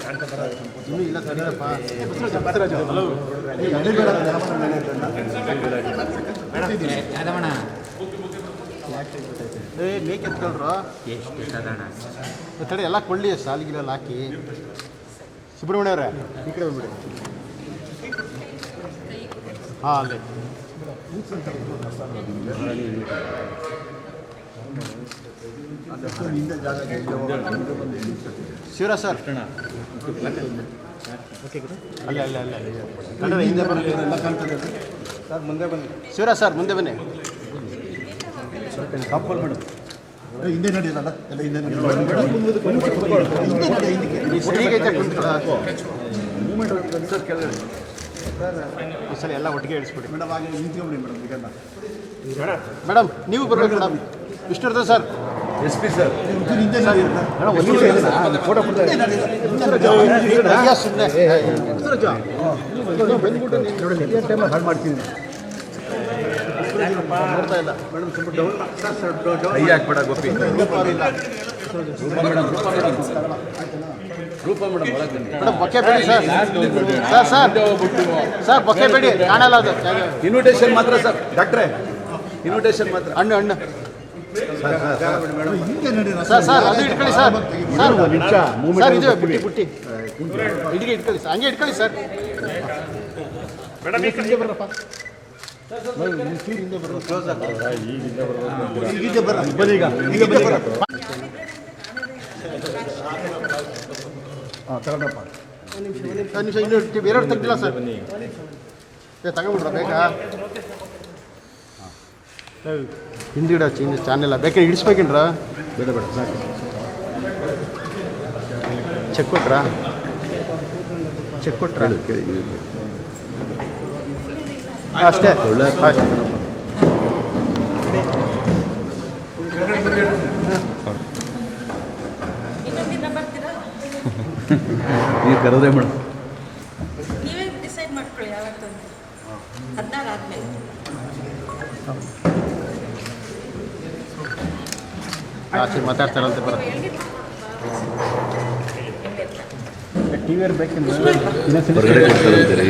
ಇನ್ನೂ ಇಲ್ಲ ಸರಿಯಪ್ಪ. ಮೇಕೆ ಎತ್ಕೊಳ್ರು ತಡೆ ಎಲ್ಲ ಕೊಳ್ಳಿ ಸಾಲಿಗೆಲ್ಲ ಹಾಕಿ. ಸುಬ್ರಹ್ಮಣ್ಯ ಅವರೇ ಈ ಕಡೆ ಬಂದ್ಬಿಡಿ. ಹಾಂ ಅಲ್ಲಿ ಶಿವರಾಜ್ ಸರ್ ಅಲ್ಲೇ ಅಲ್ಲೇ ಅಲ್ಲೇ ಕನ್ನಡ ಹಿಂದೆ ಬರಲಿ ಸರ್. ಮುಂದೆ ಬನ್ನಿ ಶಿವರಾಜ್ ಸರ್, ಮುಂದೆ ಬನ್ನಿ. ಕಾಪಲ್ ಮೇಡಮ್ ಹಿಂದೆ ನಡೀರಲ್ಲ ಎಲ್ಲ ಹಿಂದೆ ಸರ್ ಕೆಳಗಡೆ ಈ ಸಲ ಎಲ್ಲ ಒಟ್ಟಿಗೆ ಇಳಿಸ್ಬಿಡಿ ಮೇಡಮ್. ಹಾಗೆ ನಿಂತ್ಕೊಂಬಿಡಿ ಮೇಡಮ್. ಈಗ ಮೇಡಮ್ ನೀವು ಬರ್ಬೇಕು madam. Vishnuvardhan sir, SP sir photo ಹಾಳು ಮಾಡ್ತೀನಿ. ನೋಡ್ತಾ ಇಲ್ಲ ಮೇಡಮ್, ಸ್ವಲ್ಪ ಡೌನ್ ಕೈ ಹಾಕ್ಬೇಡ Gopi. Rupa madam madam bouquet ಬೇಡಿ sir. Sir sir sir bouquet ಬೇಡಿ, ಕಾಣಲ್ಲ ಅದು. ಇನ್ವಿಟೇಷನ್ ಮಾತ್ರ ಸರ್ ಡಾಕ್ಟ್ರೆ, ಇನ್ವಿಟೇಷನ್ ಮಾತ್ರ. ಹಣ್ಣು ಹಣ್ಣು ಸರ್ ಸರ್ ಅದು ಇಟ್ಕೊಳ್ಳಿ ಸರ್. ಸರ್ ಸರ್ ಇದು ಬುಟ್ಟಿ ಬುಟ್ಟಿ ಇಲ್ಲಿಗೆ ಇಟ್ಕೊಳ್ಳಿ ಸರ್, ಹಂಗೆ ಇಟ್ಕೊಳ್ಳಿ ಸರ್. ಹಿಂದೆ ಬರ್ರಪ್ಪ, ಹಿಂದೆ ಬರ್ರ, ಕ್ಲೋಸ್ ಬನ್ನಿ. ಈಗ ಈಗ ಬನ್ನಿ. ಹಾಂ ತಗೊಂಡಪ್ಪ. ಒಂದು ನಿಮಿಷ ಇನ್ನೂ ಬೇರೆಯವ್ರು ತೆಗ್ದಿಲ್ಲ ಸರ್. ತಗೊಂಡ್ಬಿಡ್ರ ಬೇಕಾ? ಹಿಂದಿಡ ಚಾನೆಲ್ಲ ಬೇಕಾದ್ರೆ ಇಡಿಸ್ಬೇಕೇನ್ರ? ಬೇಡ ಬೇಡ ಸಾಕು. ಚೆಕ್ ಕೊಟ್ರಾ? ಚೆಕ್ ಕೊಟ್ರಾ? ಅಷ್ಟೇ ನೀವು ಕರೆದ್ರೆ ಮೇಡಮ್. ನೀವೇ ಡಿಸೈಡ್ ಮಾಡ್ಕೊಳ್ಳಿ ಯಾವತ್ತು 16 ಆದಮೇಲೆ. ಆಚೆ ಮಾತಾಡ್ತಾರಂತೆ ಬರ ಟಿ ವಿಯರ್ ಬೇಕೆಂದ್ರೆ ಹೊರಗಡೆ ಕೊಡ್ತಾರಂತೆ ರೀ.